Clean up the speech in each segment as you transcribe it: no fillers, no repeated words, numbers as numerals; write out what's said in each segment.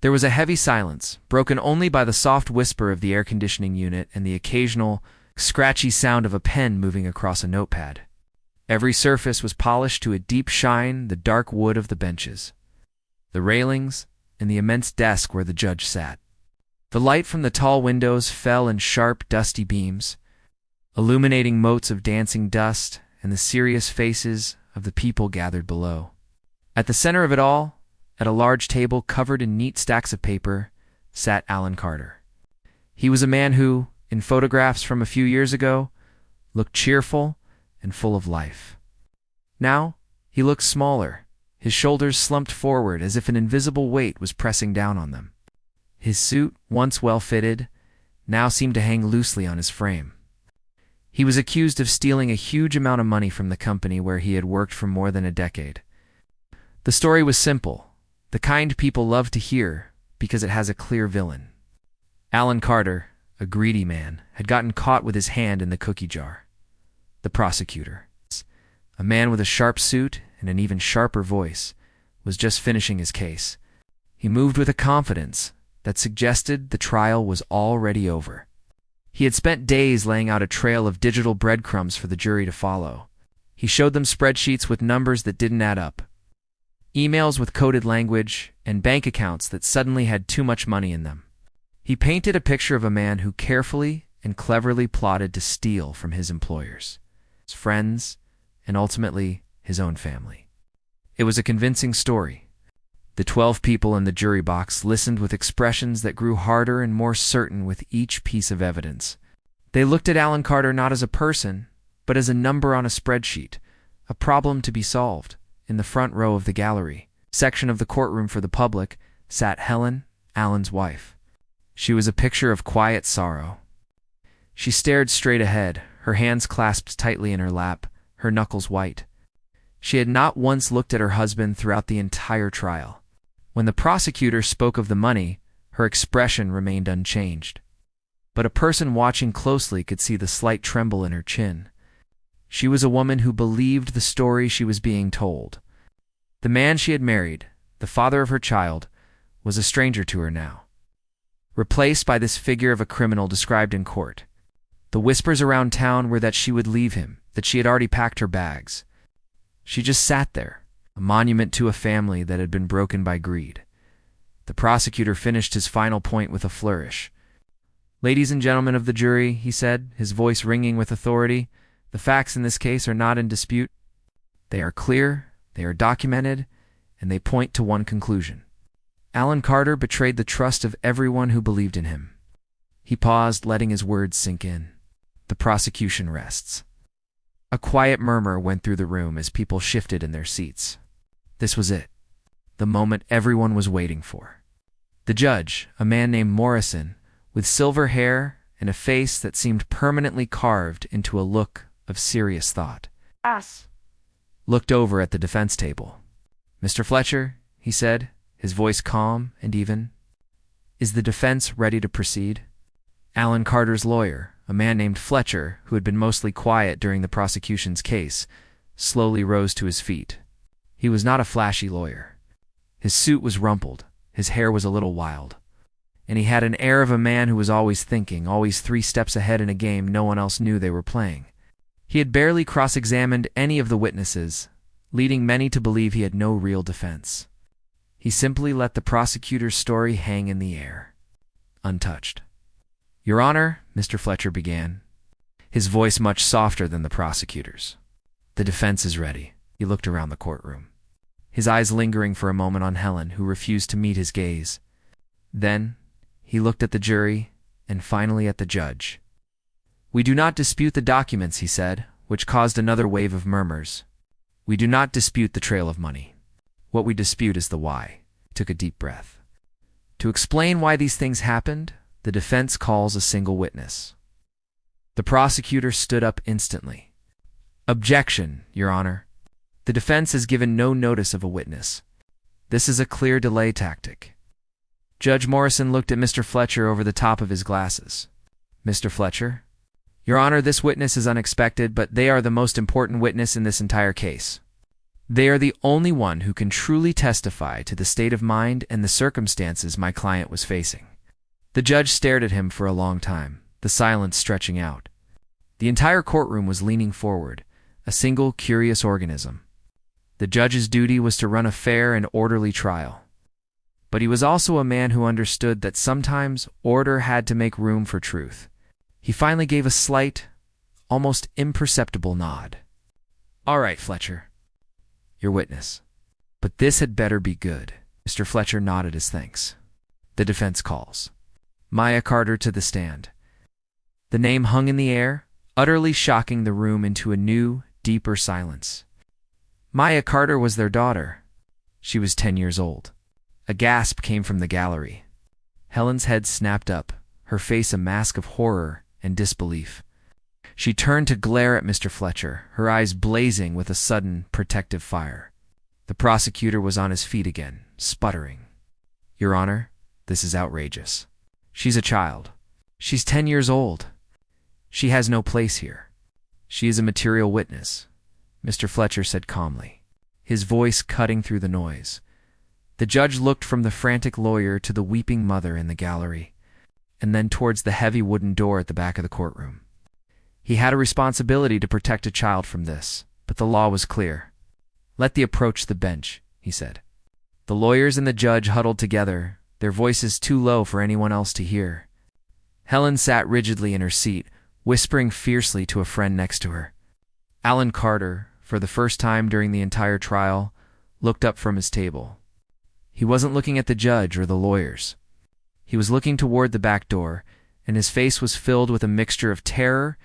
There was a heavy silence, broken only by the soft whisper of the air conditioning unit and the occasional, scratchy sound of a pen moving across a notepad. Every surface was polished to a deep shine, the dark wood of the benches, the railings, and the immense desk where the judge sat. The light from the tall windows fell in sharp, dusty beams, illuminating motes of dancing dust and the serious faces of the people gathered below. At the center of it all, at a large table covered in neat stacks of paper, sat Alan Carter. He was a man who, in photographs from a few years ago, looked cheerful and full of life. Now, he looked smaller, his shoulders slumped forward as if an invisible weight was pressing down on them. His suit, once well-fitted, now seemed to hang loosely on his frame. He was accused of stealing a huge amount of money from the company where he had worked for more than a decade. The story was simple, the kind people love to hear because it has a clear villain. Alan Carter, a greedy man, had gotten caught with his hand in the cookie jar. The prosecutor, a man with a sharp suit and an even sharper voice, was just finishing his case. He moved with a confidence that suggested the trial was already over. He had spent days laying out a trail of digital breadcrumbs for the jury to follow. He showed them spreadsheets with numbers that didn't add up, emails with coded language, and bank accounts that suddenly had too much money in them. He painted a picture of a man who carefully and cleverly plotted to steal from his employers, his friends, and ultimately his own family. It was a convincing story. The 12 people in the jury box listened with expressions that grew harder and more certain with each piece of evidence. They looked at Alan Carter not as a person, but as a number on a spreadsheet, a problem to be solved. In the front row of the gallery, section of the courtroom for the public, sat Helen, Alan's wife. She was a picture of quiet sorrow. She stared straight ahead, her hands clasped tightly in her lap, her knuckles white. She had not once looked at her husband throughout the entire trial. When the prosecutor spoke of the money, her expression remained unchanged. But a person watching closely could see the slight tremble in her chin. She was a woman who believed the story she was being told. The man she had married, the father of her child, was a stranger to her now, replaced by this figure of a criminal described in court. The whispers around town were that she would leave him, that she had already packed her bags. She just sat there, a monument to a family that had been broken by greed. The prosecutor finished his final point with a flourish. "Ladies and gentlemen of the jury," he said, his voice ringing with authority, "the facts in this case are not in dispute. They are clear, they are documented, and they point to one conclusion. Alan Carter betrayed the trust of everyone who believed in him." He paused, letting his words sink in. The prosecution rests. A quiet murmur went through the room as people shifted in their seats. This was it, the moment everyone was waiting for. The judge, a man named Morrison, with silver hair and a face that seemed permanently carved into a look of serious thought, looked over at the defense table. "Mr. Fletcher," he said, his voice calm and even, "is the defense ready to proceed?" Alan Carter's lawyer, a man named Fletcher, who had been mostly quiet during the prosecution's case, slowly rose to his feet. He was not a flashy lawyer. His suit was rumpled, his hair was a little wild, and he had an air of a man who was always thinking, always 3 steps ahead in a game no one else knew they were playing. He had barely cross-examined any of the witnesses, leading many to believe he had no real defense. He simply let the prosecutor's story hang in the air, untouched. "Your Honor," Mr. Fletcher began, his voice much softer than the prosecutor's. "The defense is ready." He looked around the courtroom, his eyes lingering for a moment on Helen, who refused to meet his gaze. Then he looked at the jury and finally at the judge. "We do not dispute the documents," he said, which caused another wave of murmurs. "We do not dispute the trail of money. What we dispute is the why." He took a deep breath. "To explain why these things happened, the defense calls a single witness." The prosecutor stood up instantly. "Objection, Your Honor. The defense has given no notice of a witness. This is a clear delay tactic." Judge Morrison looked at Mr. Fletcher over the top of his glasses. "Mr. Fletcher?" "Your Honor, this witness is unexpected, but they are the most important witness in this entire case." They are the only one who can truly testify to the state of mind and the circumstances my client was facing. The judge stared at him for a long time, the silence stretching out. The entire courtroom was leaning forward, a single curious organism. The judge's duty was to run a fair and orderly trial. But he was also a man who understood that sometimes order had to make room for truth. He finally gave a slight, almost imperceptible nod. "All right, Fletcher. Your witness. But this had better be good." Mr. Fletcher nodded his thanks. The defense calls. Maya Carter to the stand. The name hung in the air, utterly shocking the room into a new, deeper silence. Maya Carter was their daughter. She was 10 years old. A gasp came from the gallery. Helen's head snapped up, her face a mask of horror and disbelief. She turned to glare at Mr. Fletcher, her eyes blazing with a sudden, protective fire. The prosecutor was on his feet again, sputtering. "Your Honor, this is outrageous. She's a child. She's 10 years old. She has no place here. She is a material witness," Mr. Fletcher said calmly, his voice cutting through the noise. The judge looked from the frantic lawyer to the weeping mother in the gallery, and then towards the heavy wooden door at the back of the courtroom. He had a responsibility to protect a child from this, but the law was clear. "Let the approach the bench," he said. The lawyers and the judge huddled together, their voices too low for anyone else to hear. Helen sat rigidly in her seat, whispering fiercely to a friend next to her. Alan Carter, for the first time during the entire trial, looked up from his table. He wasn't looking at the judge or the lawyers. He was looking toward the back door, and his face was filled with a mixture of terror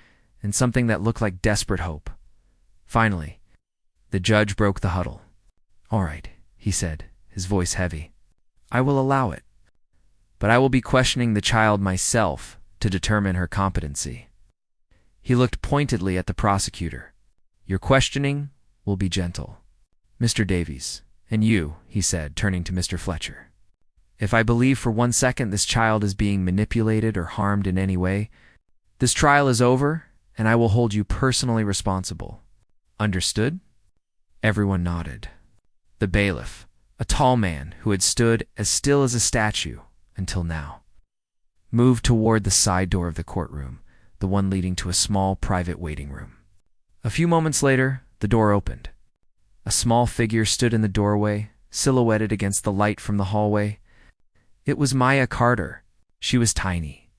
and something that looked like desperate hope. Finally, the judge broke the huddle. "All right," he said, his voice heavy. "I will allow it. But I will be questioning the child myself to determine her competency." He looked pointedly at the prosecutor. "Your questioning will be gentle. Mr. Davies, and you," he said, turning to Mr. Fletcher. "If I believe for 1 second this child is being manipulated or harmed in any way, this trial is over, and I will hold you personally responsible. Understood?" Everyone nodded. The bailiff, a tall man who had stood as still as a statue until now, moved toward the side door of the courtroom, the one leading to a small private waiting room. A few moments later, the door opened. A small figure stood in the doorway, silhouetted against the light from the hallway. It was Maya Carter. She was tiny.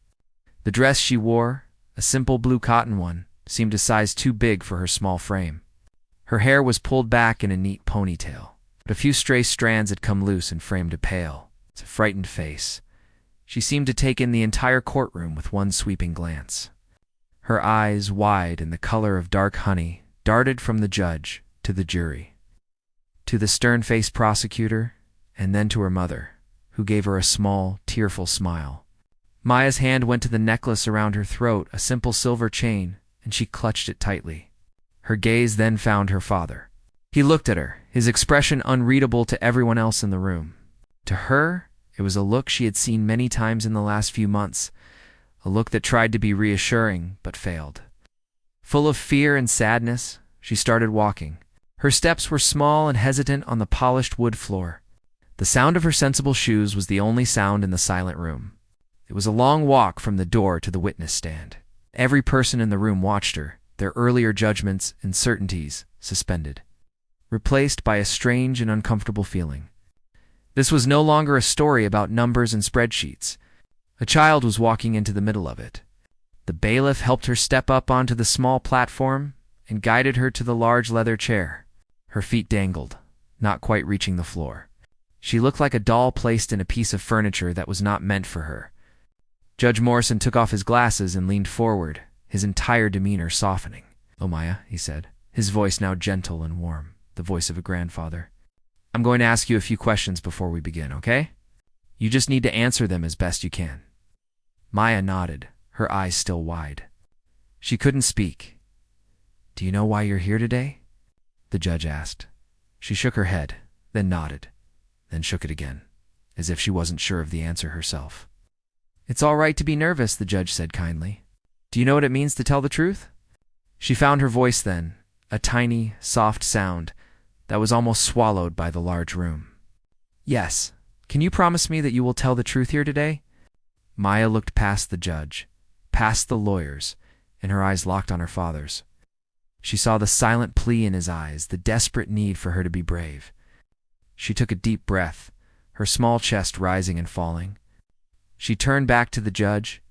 The dress she wore, a simple blue cotton one, seemed a size too big for her small frame. Her hair was pulled back in a neat ponytail, but a few stray strands had come loose and framed a pale, frightened face. She seemed to take in the entire courtroom with one sweeping glance. Her eyes, wide and the color of dark honey, darted from the judge to the jury, to the stern-faced prosecutor, and then to her mother, who gave her a small, tearful smile. Maya's hand went to the necklace around her throat, a simple silver chain, and she clutched it tightly. Her gaze then found her father. He looked at her, his expression unreadable to everyone else in the room. To her, it was a look she had seen many times in the last few months, a look that tried to be reassuring but failed. Full of fear and sadness, she started walking. Her steps were small and hesitant on the polished wood floor. The sound of her sensible shoes was the only sound in the silent room. It was a long walk from the door to the witness stand. Every person in the room watched her, their earlier judgments and certainties suspended, replaced by a strange and uncomfortable feeling. This was no longer a story about numbers and spreadsheets. A child was walking into the middle of it. The bailiff helped her step up onto the small platform and guided her to the large leather chair. Her feet dangled, not quite reaching the floor. She looked like a doll placed in a piece of furniture that was not meant for her. Judge Morrison took off his glasses and leaned forward, his entire demeanor softening. "Oh, Maya," he said, his voice now gentle and warm, the voice of a grandfather. "I'm going to ask you a few questions before we begin, okay? You just need to answer them as best you can." Maya nodded, her eyes still wide. She couldn't speak. "Do you know why you're here today?" the judge asked. She shook her head, then nodded, then shook it again, as if she wasn't sure of the answer herself. "It's all right to be nervous," the judge said kindly. "Do you know what it means to tell the truth?" She found her voice then, a tiny, soft sound, that was almost swallowed by the large room. "Yes. Can you promise me that you will tell the truth here today?" Maya looked past the judge, past the lawyers, and her eyes locked on her father's. She saw the silent plea in his eyes, the desperate need for her to be brave. She took a deep breath, her small chest rising and falling. She turned back to the judge,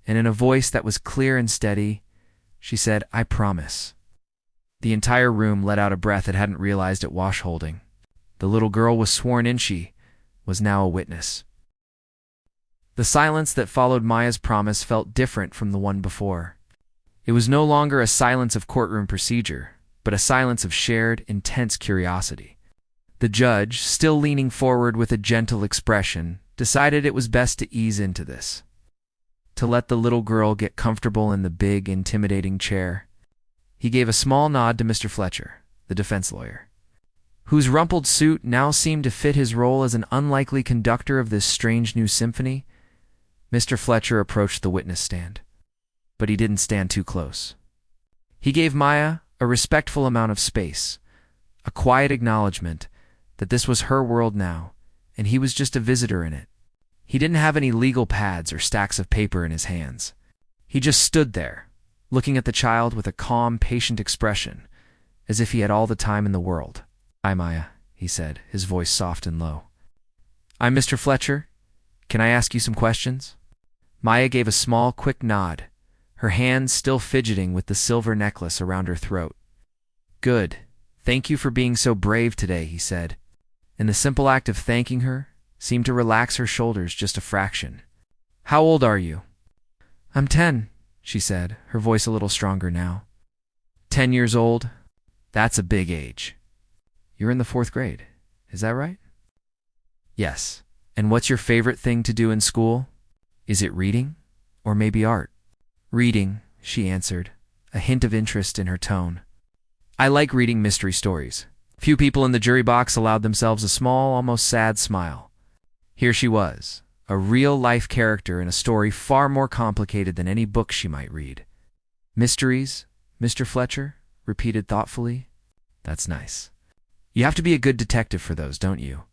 and in a voice that was clear and steady, she said, "I promise." The entire room let out a breath it hadn't realized it was holding. The little girl was sworn in. She was now a witness. The silence that followed Maya's promise felt different from the one before. It was no longer a silence of courtroom procedure, but a silence of shared, intense curiosity. The judge, still leaning forward with a gentle expression, decided it was best to ease into this, to let the little girl get comfortable in the big, intimidating chair. He gave a small nod to Mr. Fletcher, the defense lawyer, whose rumpled suit now seemed to fit his role as an unlikely conductor of this strange new symphony. Mr. Fletcher approached the witness stand, but he didn't stand too close. He gave Maya a respectful amount of space, a quiet acknowledgement that this was her world now, and he was just a visitor in it. He didn't have any legal pads or stacks of paper in his hands. He just stood there, looking at the child with a calm, patient expression, as if he had all the time in the world. "Hi, Maya," he said, his voice soft and low. "I'm Mr. Fletcher. Can I ask you some questions?" Maya gave a small, quick nod, her hands still fidgeting with the silver necklace around her throat. "Good. Thank you for being so brave today," he said, and the simple act of thanking her seemed to relax her shoulders just a fraction. "How old are you?" "I'm 10, she said, her voice a little stronger now. 10 years old? That's a big age. You're in the 4th grade, is that right?" "Yes. And what's your favorite thing to do in school? Is it reading? Or maybe art?" "Reading," she answered, a hint of interest in her tone. "I like reading mystery stories." Few people in the jury box allowed themselves a small, almost sad smile. Here she was, a real-life character in a story far more complicated than any book she might read. "Mysteries, Mr. Fletcher?" repeated thoughtfully. "That's nice. You have to be a good detective for those, don't you?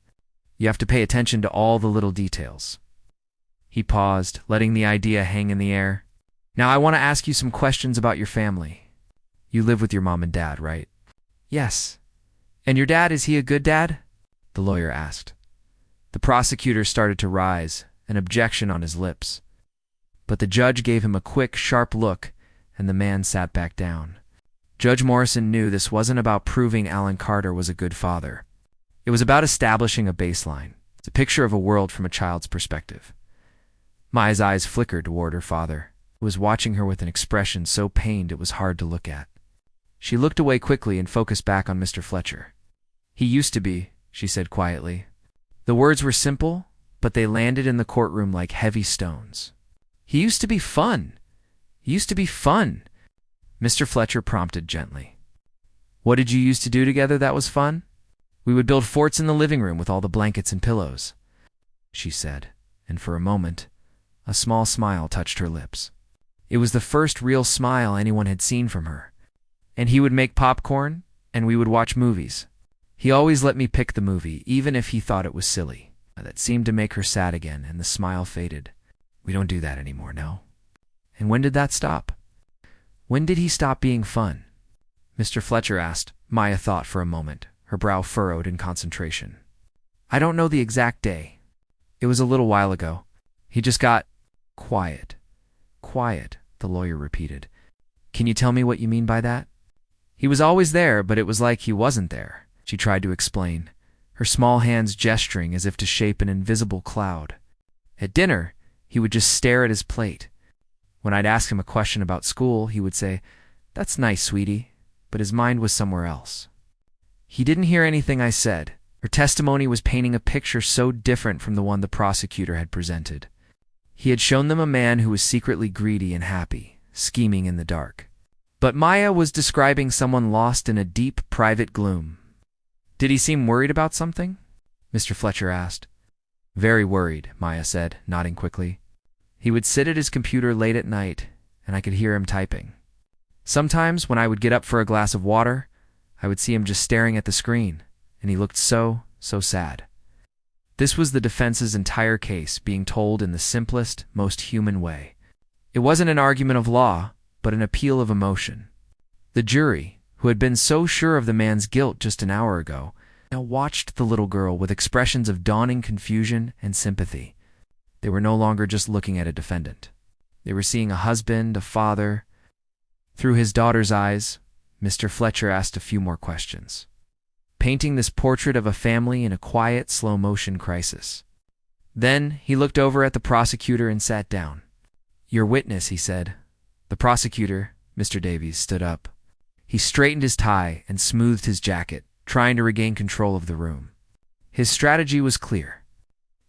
You have to pay attention to all the little details." He paused, letting the idea hang in the air. "Now I want to ask you some questions about your family. You live with your mom and dad, right?" "Yes." "And your dad, is he a good dad?" the lawyer asked. The prosecutor started to rise, an objection on his lips. But the judge gave him a quick, sharp look, and the man sat back down. Judge Morrison knew this wasn't about proving Alan Carter was a good father. It was about establishing a baseline, a picture of a world from a child's perspective. Maya's eyes flickered toward her father, who was watching her with an expression so pained it was hard to look at. She looked away quickly and focused back on Mr. Fletcher. "He used to be," she said quietly. The words were simple, but they landed in the courtroom like heavy stones. "He used to be fun. He used to be fun," Mr. Fletcher prompted gently. "What did you used to do together that was fun?" "We would build forts in the living room with all the blankets and pillows," she said, and for a moment, a small smile touched her lips. It was the first real smile anyone had seen from her. "And he would make popcorn, and we would watch movies. He always let me pick the movie, even if he thought it was silly." That seemed to make her sad again, and the smile faded. "We don't do that anymore, no." "And when did that stop? When did he stop being fun?" Mr. Fletcher asked. Maya thought for a moment, her brow furrowed in concentration. "I don't know the exact day. It was a little while ago. He just got quiet." "Quiet," the lawyer repeated. "Can you tell me what you mean by that?" "He was always there, but it was like he wasn't there," she tried to explain, her small hands gesturing as if to shape an invisible cloud. "At dinner, he would just stare at his plate. When I'd ask him a question about school, he would say, 'That's nice, sweetie,' but his mind was somewhere else." He didn't hear anything I said. Her testimony was painting a picture so different from the one the prosecutor had presented. He had shown them a man who was secretly greedy and happy, scheming in the dark. But Maya was describing someone lost in a deep, private gloom. "Did he seem worried about something?" Mr. Fletcher asked. "Very worried," Maya said, nodding quickly. "He would sit at his computer late at night, and I could hear him typing. Sometimes, when I would get up for a glass of water, I would see him just staring at the screen. and he looked so sad. This was the defense's entire case being told in the simplest, most human way. It wasn't an argument of law, but an appeal of emotion. The jury, who had been so sure of the man's guilt just an hour ago, now watched the little girl with expressions of dawning confusion and sympathy. They were no longer just looking at a defendant. They were seeing a husband, a father. Through his daughter's eyes, Mr. Fletcher asked a few more questions, painting this portrait of a family in a quiet, slow-motion crisis. Then he looked over at the prosecutor and sat down. "Your witness," he said. The prosecutor, Mr. Davies, stood up. He straightened his tie and smoothed his jacket, trying to regain control of the room. His strategy was clear.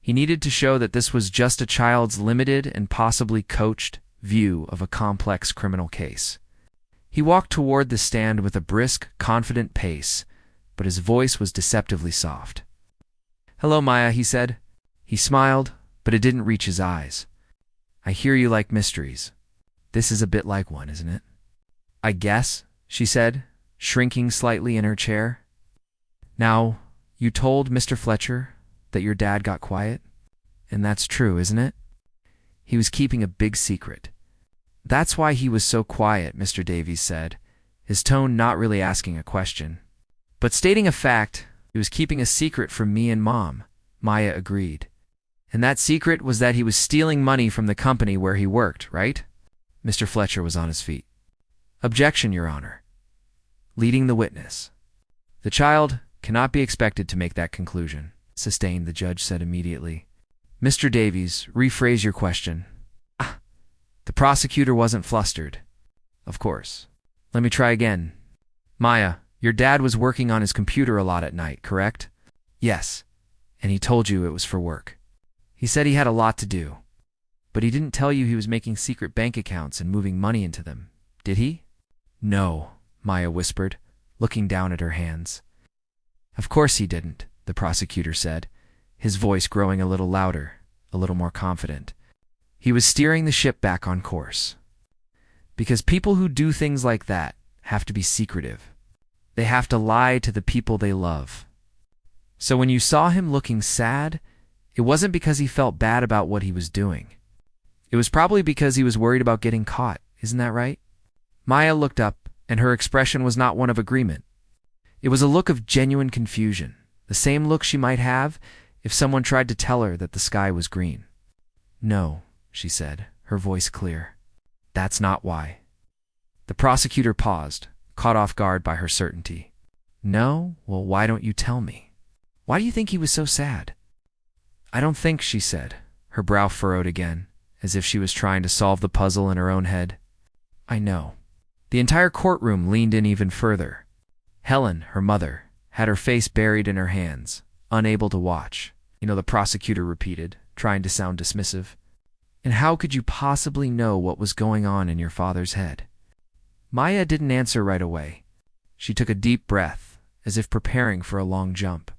He needed to show that this was just a child's limited and possibly coached view of a complex criminal case. He walked toward the stand with a brisk, confident pace, but his voice was deceptively soft. "Hello, Maya," he said. He smiled, but it didn't reach his eyes. "I hear you like mysteries. This is a bit like one, isn't it?" "I guess," she said, shrinking slightly in her chair. "Now, you told Mr. Fletcher that your dad got quiet? And that's true, isn't it?" He was keeping a big secret. "That's why he was so quiet," Mr. Davies said, his tone not really asking a question, but stating a fact. "He was keeping a secret from me and Mom," Maya agreed. "And that secret was that he was stealing money from the company where he worked, right?" Mr. Fletcher was on his feet. "Objection, Your Honor." Leading the witness. "The child cannot be expected to make that conclusion," sustained the judge said immediately. "Mr. Davies, rephrase your question." The prosecutor wasn't flustered. "Of course. Let me try again. Maya, your dad was working on his computer a lot at night, correct?" "Yes. And he told you it was for work." "He said he had a lot to do. But he didn't tell you he was making secret bank accounts and moving money into them, did he?" "No," Maya whispered, looking down at her hands. "Of course he didn't," the prosecutor said, his voice growing a little louder, a little more confident. He was steering the ship back on course. "Because people who do things like that have to be secretive. They have to lie to the people they love. So when you saw him looking sad, it wasn't because he felt bad about what he was doing. It was probably because he was worried about getting caught, isn't that right?" Maya looked up, and her expression was not one of agreement. It was a look of genuine confusion, the same look she might have if someone tried to tell her that the sky was green. "No," she said, her voice clear. "That's not why." The prosecutor paused, caught off guard by her certainty. "No? Well, why don't you tell me? Why do you think he was so sad?" "I don't think," she said, her brow furrowed again, as if she was trying to solve the puzzle in her own head. "I know." The entire courtroom leaned in even further. Helen, her mother, had her face buried in her hands, unable to watch. The prosecutor repeated, trying to sound dismissive. "And how could you possibly know what was going on in your father's head?" Maya didn't answer right away. She took a deep breath, as if preparing for a long jump.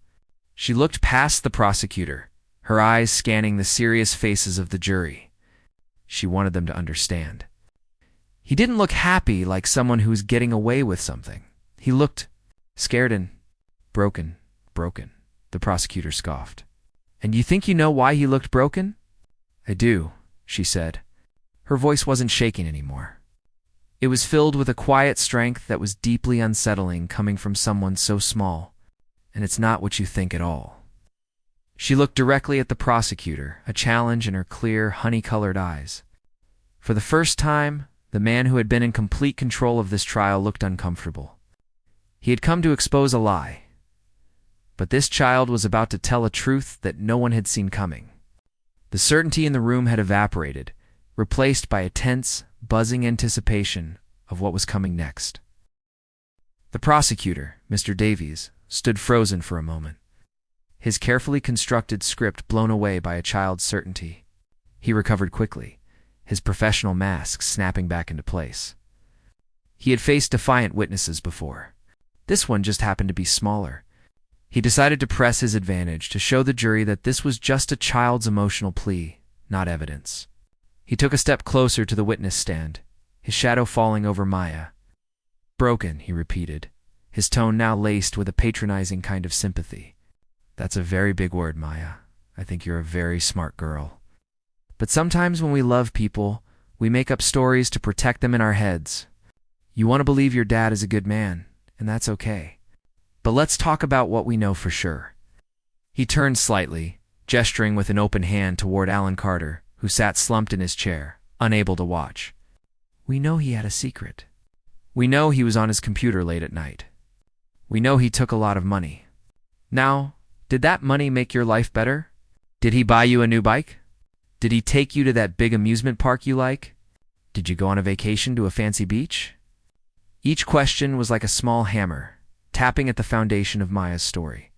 She looked past the prosecutor, her eyes scanning the serious faces of the jury. She wanted them to understand. He didn't look happy like someone who was getting away with something. He looked scared and broken, the prosecutor scoffed. "And you think you know why he looked broken?" "I do," she said. Her voice wasn't shaking anymore. It was filled with a quiet strength that was deeply unsettling coming from someone so small. "And it's not what you think at all." She looked directly at the prosecutor, a challenge in her clear, honey-colored eyes. For the first time, the man who had been in complete control of this trial looked uncomfortable. He had come to expose a lie. But this child was about to tell a truth that no one had seen coming. The certainty in the room had evaporated, replaced by a tense, buzzing anticipation of what was coming next. The prosecutor, Mr. Davies, stood frozen for a moment, his carefully constructed script blown away by a child's certainty. He recovered quickly, his professional mask snapping back into place. He had faced defiant witnesses before. This one just happened to be smaller. He decided to press his advantage to show the jury that this was just a child's emotional plea, not evidence. He took a step closer to the witness stand, his shadow falling over Maya. "Broken," he repeated, his tone now laced with a patronizing kind of sympathy. "That's a very big word, Maya. I think you're a very smart girl. But sometimes when we love people, we make up stories to protect them in our heads. You want to believe your dad is a good man, and that's okay. But let's talk about what we know for sure." He turned slightly, gesturing with an open hand toward Alan Carter, who sat slumped in his chair, unable to watch. "We know he had a secret. We know he was on his computer late at night. We know he took a lot of money. Now, did that money make your life better? Did he buy you a new bike? Did he take you to that big amusement park you like? Did you go on a vacation to a fancy beach?" Each question was like a small hammer, tapping at the foundation of Maya's story.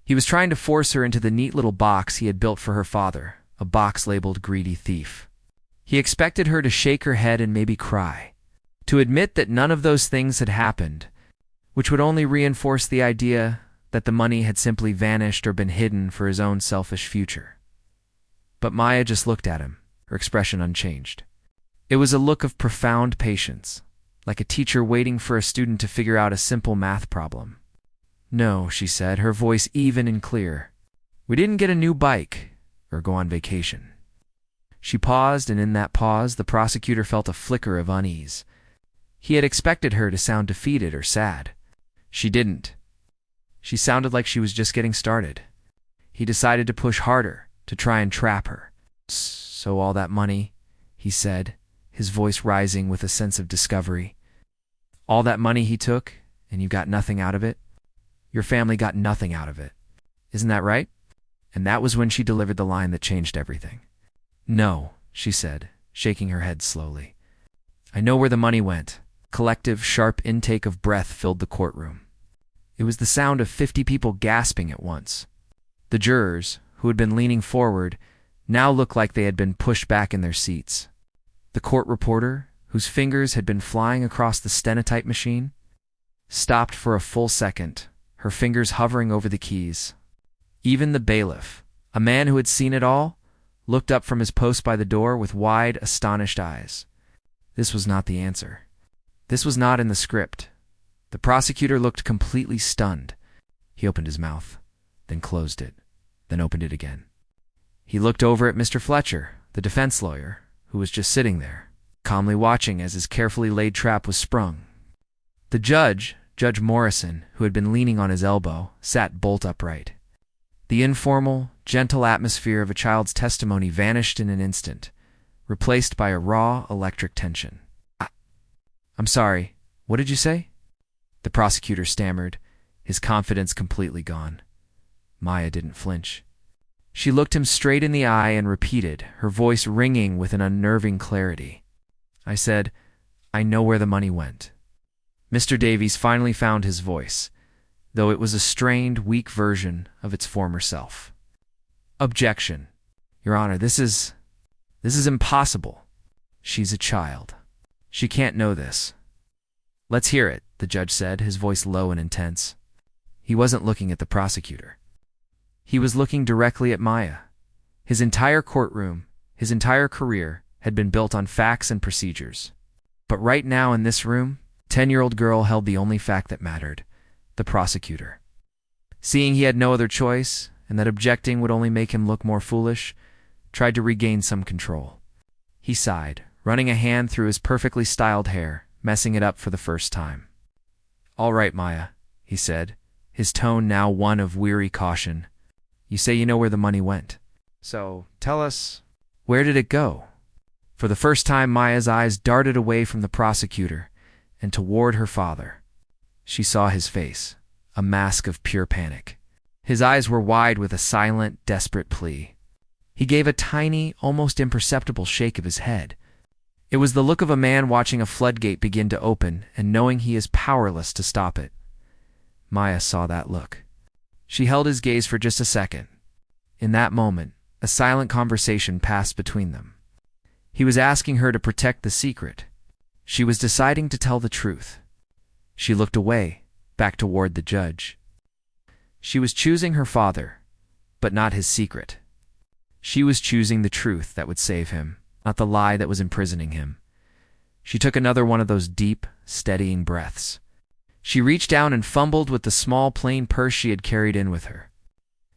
He was trying to force her into the neat little box he had built for her father, a box labeled greedy thief. He expected her to shake her head and maybe cry, to admit that none of those things had happened, which would only reinforce the idea that the money had simply vanished or been hidden for his own selfish future. But Maya just looked at him, her expression unchanged. It was a look of profound patience, like a teacher waiting for a student to figure out a simple math problem. "No," she said, her voice even and clear. "We didn't get a new bike or go on vacation." She paused, and in that pause, the prosecutor felt a flicker of unease. He had expected her to sound defeated or sad. She didn't. She sounded like she was just getting started. He decided to push harder, to try and trap her. "So all that money," he said, his voice rising with a sense of discovery. "All that money he took, and you got nothing out of it? Your family got nothing out of it. Isn't that right?" And that was when she delivered the line that changed everything. "No," she said, shaking her head slowly. "I know where the money went." Collective, sharp intake of breath filled the courtroom. It was the sound of 50 people gasping at once. The jurors, who had been leaning forward, now looked like they had been pushed back in their seats. The court reporter, whose fingers had been flying across the stenotype machine, stopped for a full second, her fingers hovering over the keys. Even the bailiff, a man who had seen it all, looked up from his post by the door with wide, astonished eyes. This was not the answer. This was not in the script. The prosecutor looked completely stunned. He opened his mouth, then closed it, then opened it again. He looked over at Mr. Fletcher, the defense lawyer, who was just sitting there, calmly watching as his carefully laid trap was sprung. The judge, Judge Morrison, who had been leaning on his elbow, sat bolt upright. The informal, gentle atmosphere of a child's testimony vanished in an instant, replaced by a raw electric tension. "I'm sorry, what did you say?" The prosecutor stammered, his confidence completely gone. Maya didn't flinch. She looked him straight in the eye and repeated, her voice ringing with an unnerving clarity. "I said, I know where the money went." Mr. Davies finally found his voice, though it was a strained, weak version of its former self. "Objection. Your Honor, this is impossible. She's a child. She can't know this." "Let's hear it," the judge said, his voice low and intense. He wasn't looking at the prosecutor. He was looking directly at Maya. His entire courtroom, his entire career, had been built on facts and procedures. But right now in this room, 10-year-old girl held the only fact that mattered, the prosecutor. Seeing he had no other choice, and that objecting would only make him look more foolish, tried to regain some control. He sighed, running a hand through his perfectly styled hair, messing it up for the first time. "All right, Maya," he said, his tone now one of weary caution. "You say you know where the money went. So, tell us, where did it go?" For the first time, Maya's eyes darted away from the prosecutor and toward her father. She saw his face, a mask of pure panic. His eyes were wide with a silent, desperate plea. He gave a tiny, almost imperceptible shake of his head. It was the look of a man watching a floodgate begin to open and knowing he is powerless to stop it. Maya saw that look. She held his gaze for just a second. In that moment, a silent conversation passed between them. He was asking her to protect the secret. She was deciding to tell the truth. She looked away, back toward the judge. She was choosing her father, but not his secret. She was choosing the truth that would save him, not the lie that was imprisoning him. She took another one of those deep, steadying breaths. She reached down and fumbled with the small plain purse she had carried in with her.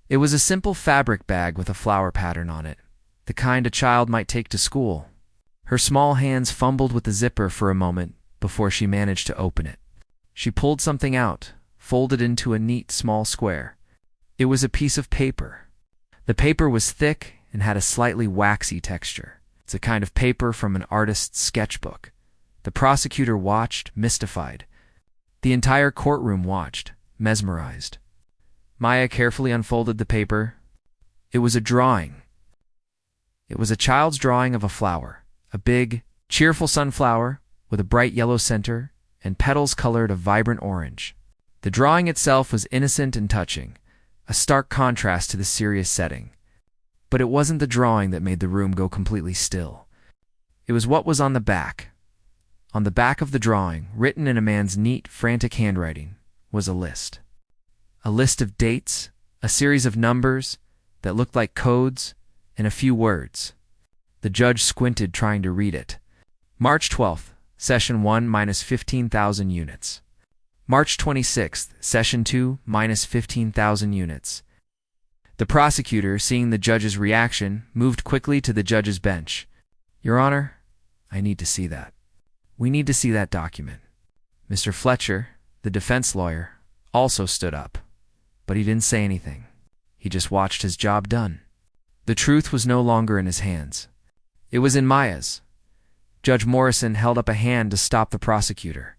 It was a simple fabric bag with a flower pattern on it, the kind a child might take to school. Her small hands fumbled with the zipper for a moment before she managed to open it. She pulled something out, folded into a neat small square. It was a piece of paper. The paper was thick and had a slightly waxy texture. It's a kind of paper from an artist's sketchbook. The prosecutor watched, mystified. The entire courtroom watched, mesmerized. Maya carefully unfolded the paper. It was a drawing. It was a child's drawing of a flower, a big, cheerful sunflower with a bright yellow center and petals colored a vibrant orange. The drawing itself was innocent and touching, a stark contrast to the serious setting. But it wasn't the drawing that made the room go completely still. It was what was on the back. On the back of the drawing, written in a man's neat, frantic handwriting, was a list. A list of dates, a series of numbers that looked like codes, and a few words. The judge squinted trying to read it. March 12th, Session 1 minus 15,000 units. March 26th, Session 2 minus 15,000 units. The prosecutor, seeing the judge's reaction, moved quickly to the judge's bench. Your Honor, I need to see that. We need to see that document. Mr. Fletcher, the defense lawyer, also stood up, but he didn't say anything. He just watched his job done. The truth was no longer in his hands. It was in Maya's. Judge Morrison held up a hand to stop the prosecutor.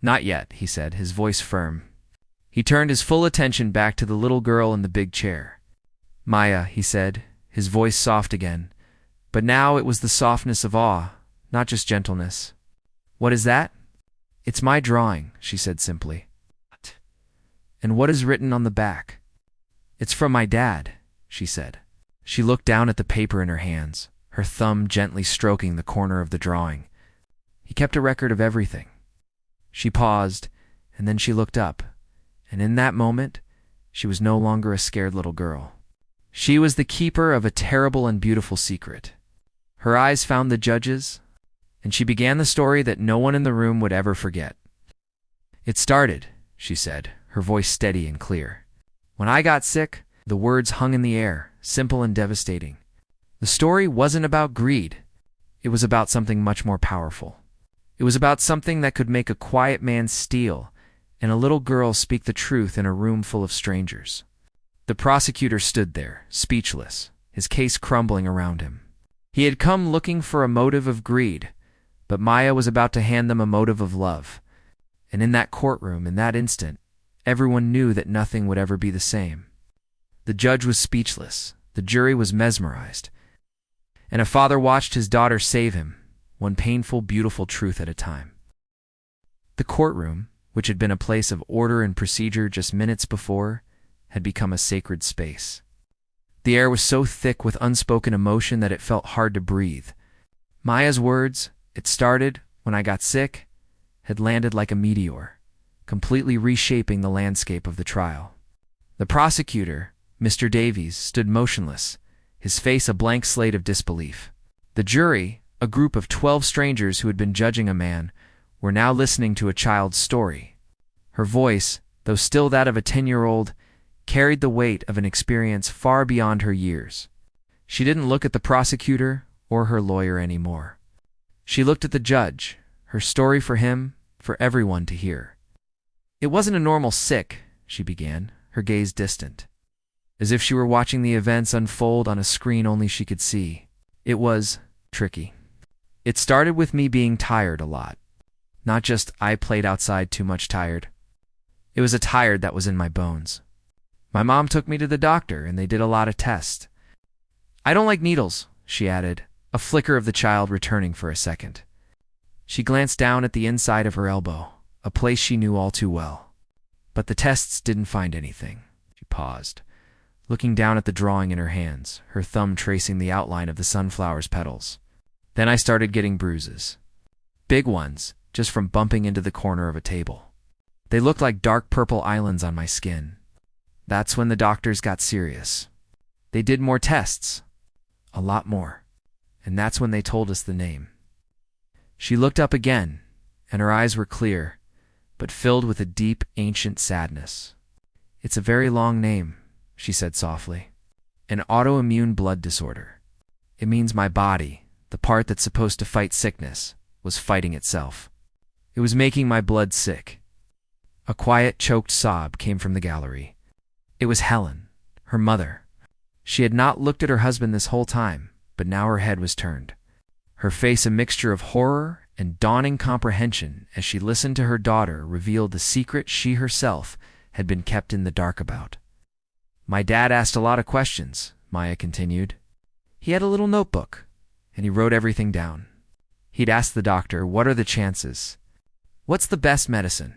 Not yet, he said, his voice firm. He turned his full attention back to the little girl in the big chair. Maya, he said, his voice soft again, but now it was the softness of awe, not just gentleness. What is that? It's my drawing, she said simply. And what is written on the back? It's from my dad, she said. She looked down at the paper in her hands, her thumb gently stroking the corner of the drawing. He kept a record of everything. She paused, and then she looked up, and in that moment, she was no longer a scared little girl. She was the keeper of a terrible and beautiful secret. Her eyes found the judge's, and she began the story that no one in the room would ever forget. It started, she said, her voice steady and clear. When I got sick, the words hung in the air, simple and devastating. The story wasn't about greed. It was about something much more powerful. It was about something that could make a quiet man steal and a little girl speak the truth in a room full of strangers. The prosecutor stood there, speechless, his case crumbling around him. He had come looking for a motive of greed, but Maya was about to hand them a motive of love. And in that courtroom, in that instant, everyone knew that nothing would ever be the same. The judge was speechless, the jury was mesmerized, and a father watched his daughter save him, one painful, beautiful truth at a time. The courtroom, which had been a place of order and procedure just minutes before, had become a sacred space. The air was so thick with unspoken emotion that it felt hard to breathe. Maya's words, "It started when I got sick," had landed like a meteor, completely reshaping the landscape of the trial. The prosecutor, Mr. Davies, stood motionless, his face a blank slate of disbelief. The jury, a group of 12 strangers who had been judging a man, were now listening to a child's story. Her voice, though still that of a 10-year-old, carried the weight of an experience far beyond her years. She didn't look at the prosecutor or her lawyer anymore. She looked at the judge, her story for him, for everyone to hear. It wasn't a normal sick, she began, her gaze distant, as if she were watching the events unfold on a screen only she could see. It was tricky. It started with me being tired a lot. Not just I played outside too much tired. It was a tired that was in my bones. My mom took me to the doctor and they did a lot of tests. I don't like needles, she added, a flicker of the child returning for a second. She glanced down at the inside of her elbow, a place she knew all too well. But the tests didn't find anything. She paused, looking down at the drawing in her hands, her thumb tracing the outline of the sunflower's petals. Then I started getting bruises. Big ones, just from bumping into the corner of a table. They looked like dark purple islands on my skin. That's when the doctors got serious. They did more tests. A lot more. And that's when they told us the name. She looked up again, and her eyes were clear, but filled with a deep, ancient sadness. "It's a very long name," she said softly. "An autoimmune blood disorder. It means my body, the part that's supposed to fight sickness, was fighting itself. It was making my blood sick." A quiet, choked sob came from the gallery. It was Helen, her mother. She had not looked at her husband this whole time, but now her head was turned. Her face a mixture of horror and dawning comprehension as she listened to her daughter reveal the secret she herself had been kept in the dark about. "My dad asked a lot of questions," Maya continued. "He had a little notebook, and he wrote everything down. He'd ask the doctor, 'What are the chances? What's the best medicine?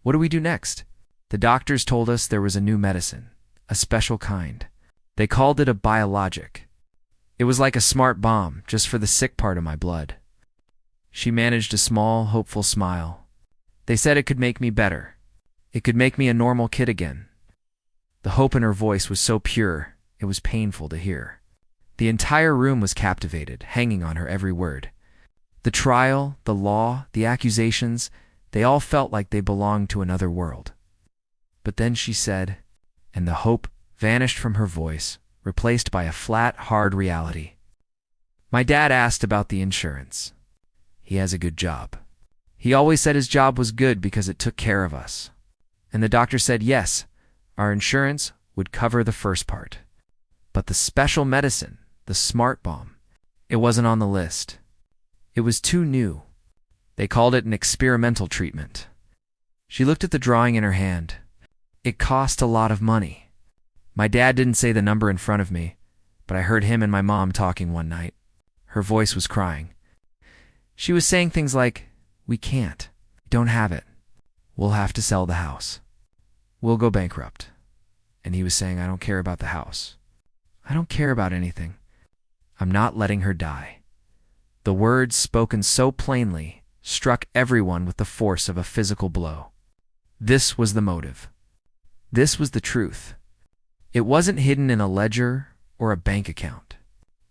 What do we do next?' The doctors told us there was a new medicine, a special kind. They called it a biologic. It was like a smart bomb, just for the sick part of my blood." She managed a small, hopeful smile. "They said it could make me better. It could make me a normal kid again." The hope in her voice was so pure, it was painful to hear. The entire room was captivated, hanging on her every word. The trial, the law, the accusations, they all felt like they belonged to another world. But then she said, and the hope vanished from her voice, replaced by a flat, hard reality. "My dad asked about the insurance. He has a good job. He always said his job was good because it took care of us. And the doctor said yes, our insurance would cover the first part. But the special medicine, the smart bomb, it wasn't on the list. It was too new. They called it an experimental treatment." She looked at the drawing in her hand. "It cost a lot of money. My dad didn't say the number in front of me, but I heard him and my mom talking one night. Her voice was crying. She was saying things like, 'We can't. We don't have it. We'll have to sell the house. We'll go bankrupt.' And he was saying, 'I don't care about the house. I don't care about anything. I'm not letting her die.' The words, spoken so plainly, struck everyone with the force of a physical blow. This was the motive. This was the truth. It wasn't hidden in a ledger or a bank account.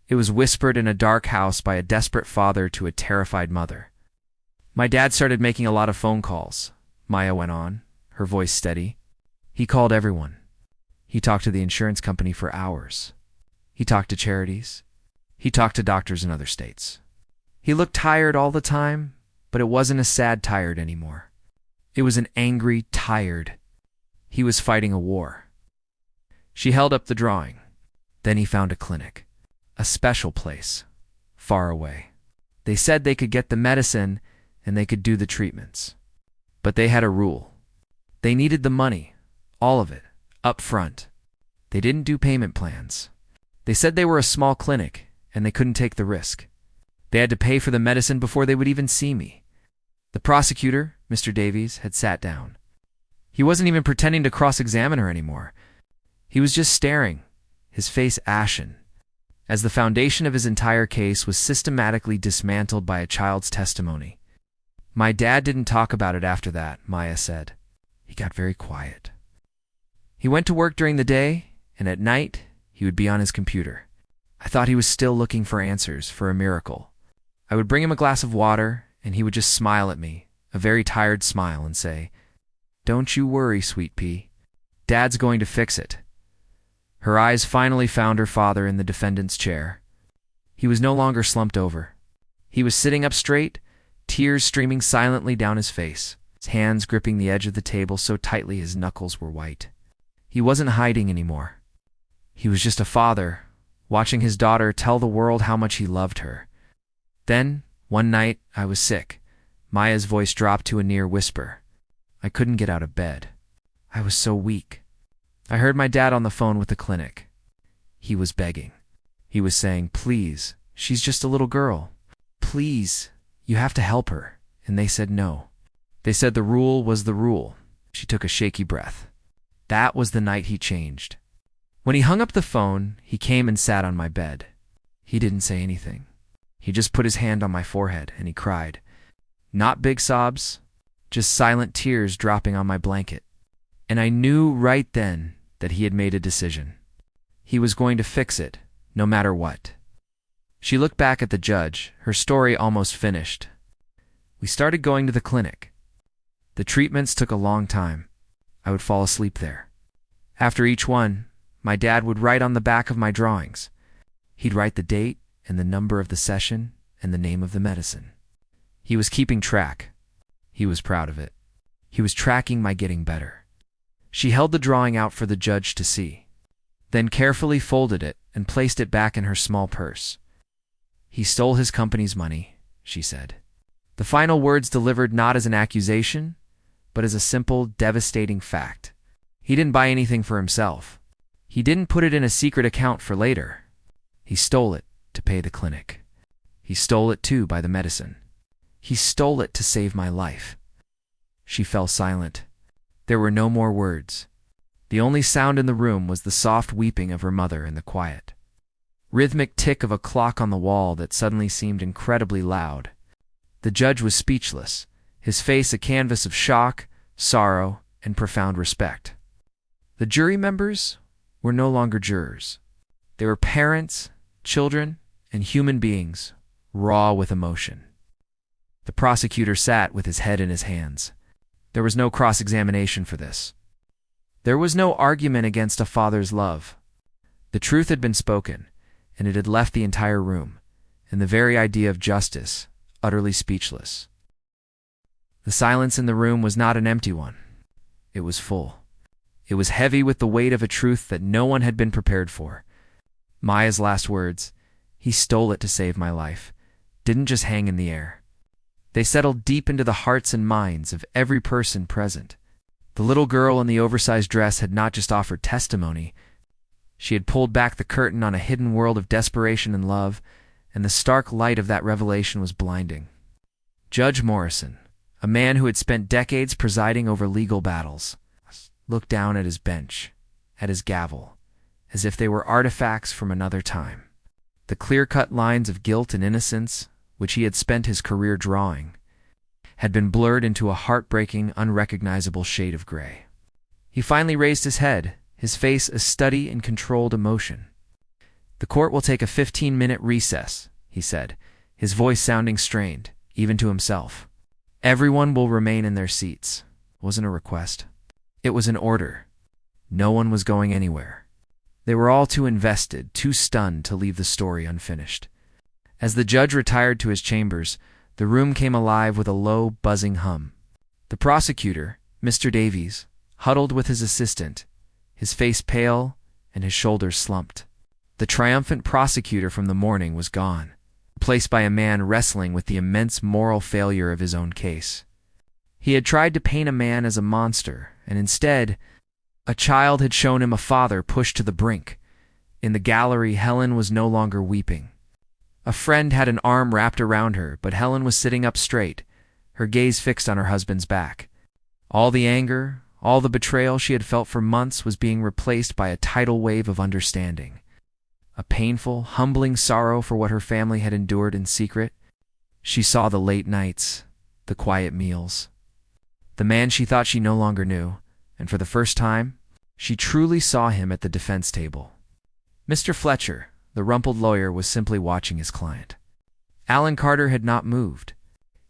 It was whispered in a dark house by a desperate father to a terrified mother. "My dad started making a lot of phone calls," Maya went on, her voice steady. "He called everyone. He talked to the insurance company for hours. He talked to charities. He talked to doctors in other states. He looked tired all the time, but it wasn't a sad tired anymore. It was an angry tired. He was fighting a war." She held up the drawing. "Then he found a clinic, a special place, far away. They said they could get the medicine and they could do the treatments. But they had a rule. They needed the money, all of it, up front. They didn't do payment plans. They said they were a small clinic and they couldn't take the risk. They had to pay for the medicine before they would even see me." The prosecutor, Mr. Davies, had sat down. He wasn't even pretending to cross-examine her anymore. He was just staring, his face ashen, as the foundation of his entire case was systematically dismantled by a child's testimony. "My dad didn't talk about it after that," Maya said. "He got very quiet. He went to work during the day, and at night he would be on his computer. I thought he was still looking for answers, for a miracle. I would bring him a glass of water, and he would just smile at me, a very tired smile, and say, 'Don't you worry, sweet pea. Dad's going to fix it.'" Her eyes finally found her father in the defendant's chair. He was no longer slumped over. He was sitting up straight, tears streaming silently down his face, his hands gripping the edge of the table so tightly his knuckles were white. He wasn't hiding anymore. He was just a father, watching his daughter tell the world how much he loved her. "Then, one night, I was sick." Maya's voice dropped to a near whisper. "I couldn't get out of bed. I was so weak. I heard my dad on the phone with the clinic. He was begging. He was saying, 'Please, she's just a little girl. Please, you have to help her.' And they said no. They said the rule was the rule." She took a shaky breath. "That was the night he changed. When he hung up the phone, he came and sat on my bed. He didn't say anything. He just put his hand on my forehead and he cried. Not big sobs, just silent tears dropping on my blanket. And I knew right then that he had made a decision. He was going to fix it, no matter what." She looked back at the judge, her story almost finished. "We started going to the clinic. The treatments took a long time. I would fall asleep there. After each one, my dad would write on the back of my drawings. He'd write the date and the number of the session and the name of the medicine. He was keeping track. He was proud of it. He was tracking my getting better. She held the drawing out for the judge to see, then carefully folded it and placed it back in her small purse. "He stole his company's money," she said. The final words delivered not as an accusation, but as a simple, devastating fact. He didn't buy anything for himself. He didn't put it in a secret account for later. He stole it to pay the clinic. He stole it too by the medicine. He stole it to save my life. She fell silent. There were no more words. The only sound in the room was the soft weeping of her mother and the quiet, rhythmic tick of a clock on the wall that suddenly seemed incredibly loud. The judge was speechless, his face a canvas of shock, sorrow, and profound respect. The jury members were no longer jurors. They were parents, children, and human beings, raw with emotion. The prosecutor sat with his head in his hands. There was no cross-examination for this. There was no argument against a father's love. The truth had been spoken, and it had left the entire room, and the very idea of justice, utterly speechless. The silence in the room was not an empty one. It was full. It was heavy with the weight of a truth that no one had been prepared for. Maya's last words, "He stole it to save my life," didn't just hang in the air. They settled deep into the hearts and minds of every person present. The little girl in the oversized dress had not just offered testimony. She had pulled back the curtain on a hidden world of desperation and love, and the stark light of that revelation was blinding. Judge Morrison, a man who had spent decades presiding over legal battles, looked down at his bench, at his gavel, as if they were artifacts from another time. The clear-cut lines of guilt and innocence, which he had spent his career drawing, had been blurred into a heartbreaking, unrecognizable shade of gray. He finally raised his head, his face a study in controlled emotion. "The court will take a 15-minute recess," he said, his voice sounding strained, even to himself. "Everyone will remain in their seats." It wasn't a request. It was an order. No one was going anywhere. They were all too invested, too stunned to leave the story unfinished. As the judge retired to his chambers, the room came alive with a low, buzzing hum. The prosecutor, Mr. Davies, huddled with his assistant, his face pale and his shoulders slumped. The triumphant prosecutor from the morning was gone, replaced by a man wrestling with the immense moral failure of his own case. He had tried to paint a man as a monster, and instead, a child had shown him a father pushed to the brink. In the gallery, Helen was no longer weeping. A friend had an arm wrapped around her, but Helen was sitting up straight, her gaze fixed on her husband's back. All the anger, all the betrayal she had felt for months was being replaced by a tidal wave of understanding. A painful, humbling sorrow for what her family had endured in secret. She saw the late nights, the quiet meals, the man she thought she no longer knew, and for the first time, she truly saw him at the defense table. Mr. Fletcher, the rumpled lawyer, was simply watching his client. Alan Carter had not moved.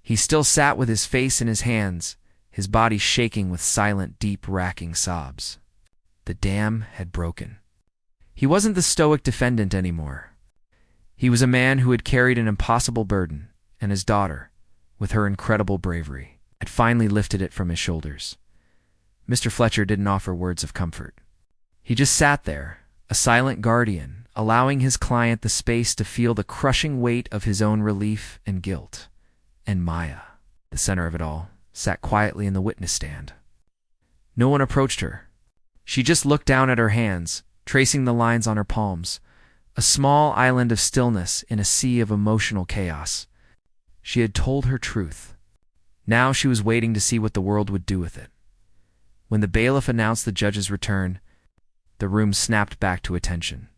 He still sat with his face in his hands, his body shaking with silent, deep, racking sobs. The dam had broken. He wasn't the stoic defendant anymore. He was a man who had carried an impossible burden, and his daughter, with her incredible bravery, had finally lifted it from his shoulders. Mr. Fletcher didn't offer words of comfort. He just sat there, a silent guardian, allowing his client the space to feel the crushing weight of his own relief and guilt. And Maya, the center of it all, sat quietly in the witness stand. No one approached her. She just looked down at her hands, tracing the lines on her palms, a small island of stillness in a sea of emotional chaos. She had told her truth. Now she was waiting to see what the world would do with it. When the bailiff announced the judge's return, the room snapped back to attention.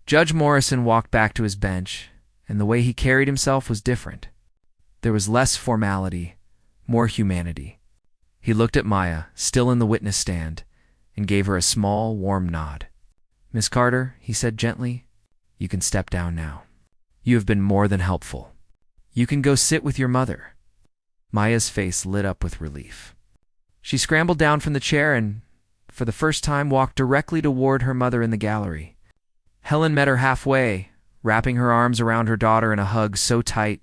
Judge Morrison walked back to his bench, and the way he carried himself was different. There was less formality, more humanity. He looked at Maya, still in the witness stand, and gave her a small, warm nod. "Miss Carter," he said gently, "you can step down now. You have been more than helpful. You can go sit with your mother." Maya's face lit up with relief. She scrambled down from the chair and, for the first time, walked directly toward her mother in the gallery. Helen met her halfway, wrapping her arms around her daughter in a hug so tight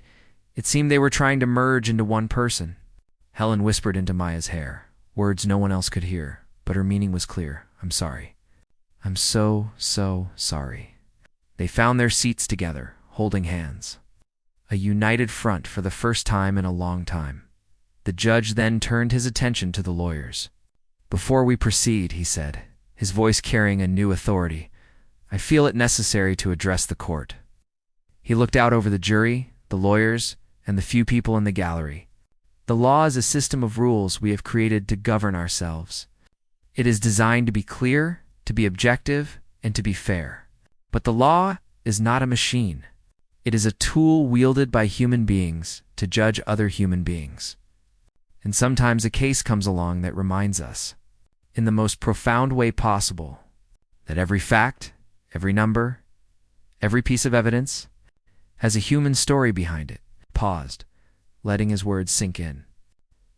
it seemed they were trying to merge into one person. Helen whispered into Maya's hair, words no one else could hear, but her meaning was clear. "I'm sorry. I'm so sorry." They found their seats together, holding hands. A united front for the first time in a long time. The judge then turned his attention to the lawyers. "Before we proceed," he said, his voice carrying a new authority, "I feel it necessary to address the court." He looked out over the jury, the lawyers, and the few people in the gallery. "The law is a system of rules we have created to govern ourselves. It is designed to be clear, to be objective, and to be fair. But the law is not a machine. It is a tool wielded by human beings to judge other human beings. And sometimes a case comes along that reminds us, in the most profound way possible, that every fact, every number, every piece of evidence has a human story behind it." Paused, letting his words sink in.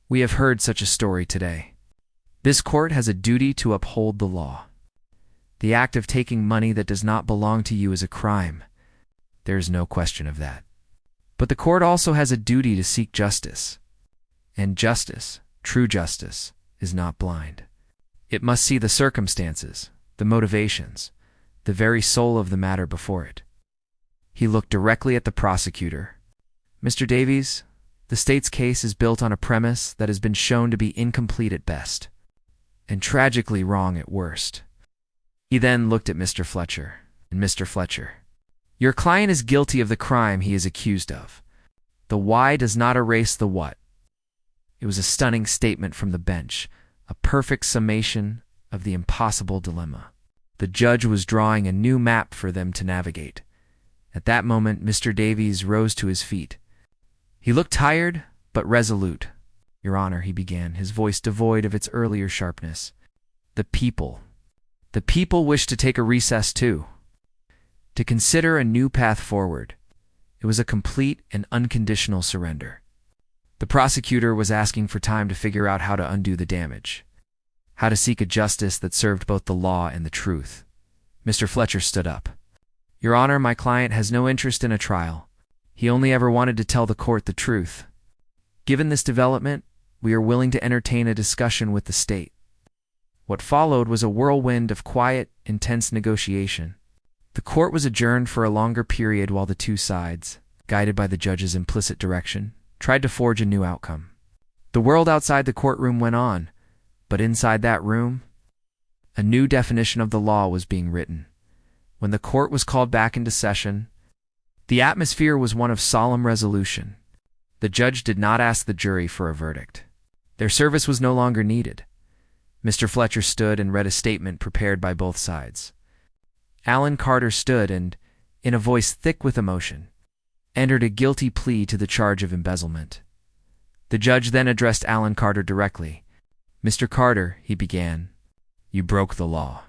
"We have heard such a story today. This court has a duty to uphold the law. The act of taking money that does not belong to you is a crime. There is no question of that. But the court also has a duty to seek justice. And justice, true justice, is not blind. It must see the circumstances, the motivations, the very soul of the matter before it." He looked directly at the prosecutor. "Mr. Davies, the state's case is built on a premise that has been shown to be incomplete at best, and tragically wrong at worst." He then looked at Mr. Fletcher. "And Mr. Fletcher, your client is guilty of the crime he is accused of. The why does not erase the what." It was a stunning statement from the bench, a perfect summation of the impossible dilemma. The judge was drawing a new map for them to navigate. At that moment, Mr. Davies rose to his feet. He looked tired, but resolute. "Your Honor," he began, his voice devoid of its earlier sharpness. The people wish to take a recess too, to consider a new path forward." It was a complete and unconditional surrender. The prosecutor was asking for time to figure out how to undo the damage, how to seek a justice that served both the law and the truth. Mr. Fletcher stood up. "Your Honor, my client has no interest in a trial. He only ever wanted to tell the court the truth. Given this development, we are willing to entertain a discussion with the state." What followed was a whirlwind of quiet, intense negotiation. The court was adjourned for a longer period while the two sides, guided by the judge's implicit direction, tried to forge a new outcome. The world outside the courtroom went on, but inside that room, a new definition of the law was being written. When the court was called back into session, the atmosphere was one of solemn resolution. The judge did not ask the jury for a verdict. Their service was no longer needed. Mr. Fletcher stood and read a statement prepared by both sides. Alan Carter stood and, in a voice thick with emotion, entered a guilty plea to the charge of embezzlement. The judge then addressed Alan Carter directly. "Mr. Carter," he began, "you broke the law.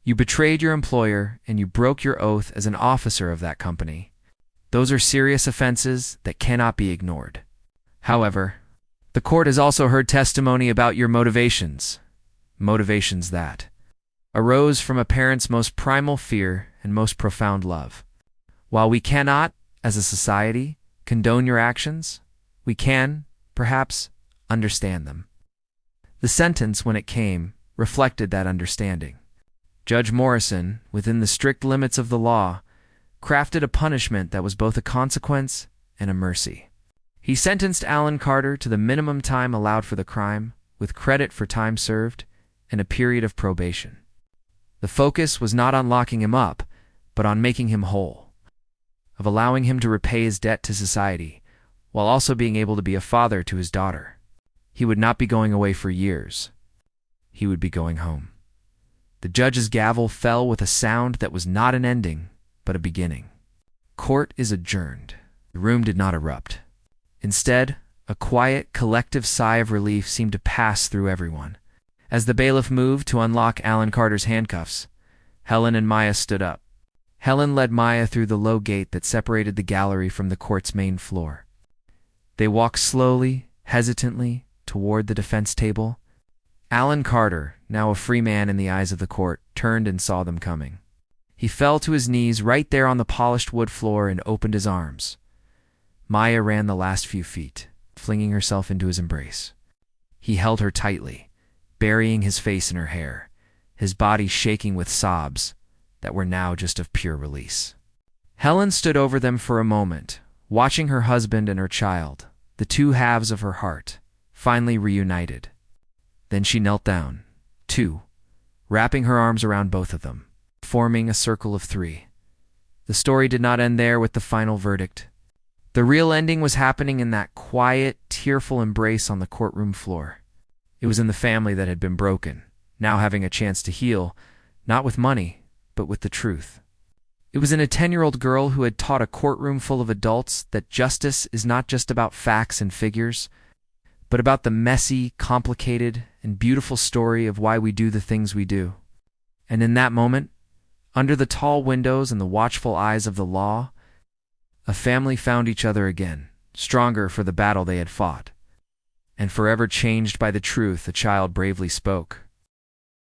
You betrayed your employer and you broke your oath as an officer of that company. Those are serious offenses that cannot be ignored. However, the court has also heard testimony about your motivations that arose from a parent's most primal fear and most profound love. While we cannot, as a society, condone your actions, we can, perhaps, understand them." The sentence, when it came, reflected that understanding. Judge Morrison, within the strict limits of the law, crafted a punishment that was both a consequence and a mercy. He sentenced Alan Carter to the minimum time allowed for the crime, with credit for time served and a period of probation. The focus was not on locking him up, but on making him whole, of allowing him to repay his debt to society, while also being able to be a father to his daughter. He would not be going away for years. He would be going home. The judge's gavel fell with a sound that was not an ending, but a beginning. Court is adjourned. The room did not erupt. Instead, a quiet, collective sigh of relief seemed to pass through everyone. As the bailiff moved to unlock Alan Carter's handcuffs, Helen and Maya stood up. Helen led Maya through the low gate that separated the gallery from the court's main floor. They walked slowly, hesitantly, toward the defense table, Alan Carter, now a free man in the eyes of the court, turned and saw them coming. He fell to his knees right there on the polished wood floor and opened his arms. Maya ran the last few feet, flinging herself into his embrace. He held her tightly, burying his face in her hair, his body shaking with sobs that were now just of pure release. Helen stood over them for a moment, watching her husband and her child, the two halves of her heart, finally reunited. Then she knelt down, too, wrapping her arms around both of them, forming a circle of three. The story did not end there with the final verdict. The real ending was happening in that quiet, tearful embrace on the courtroom floor. It was in the family that had been broken, now having a chance to heal, not with money, but with the truth. It was in a 10-year-old girl who had taught a courtroom full of adults that justice is not just about facts and figures, but about the messy, complicated, and beautiful story of why we do the things we do. And in that moment, under the tall windows and the watchful eyes of the law, a family found each other again, stronger for the battle they had fought. And forever changed by the truth, a child bravely spoke.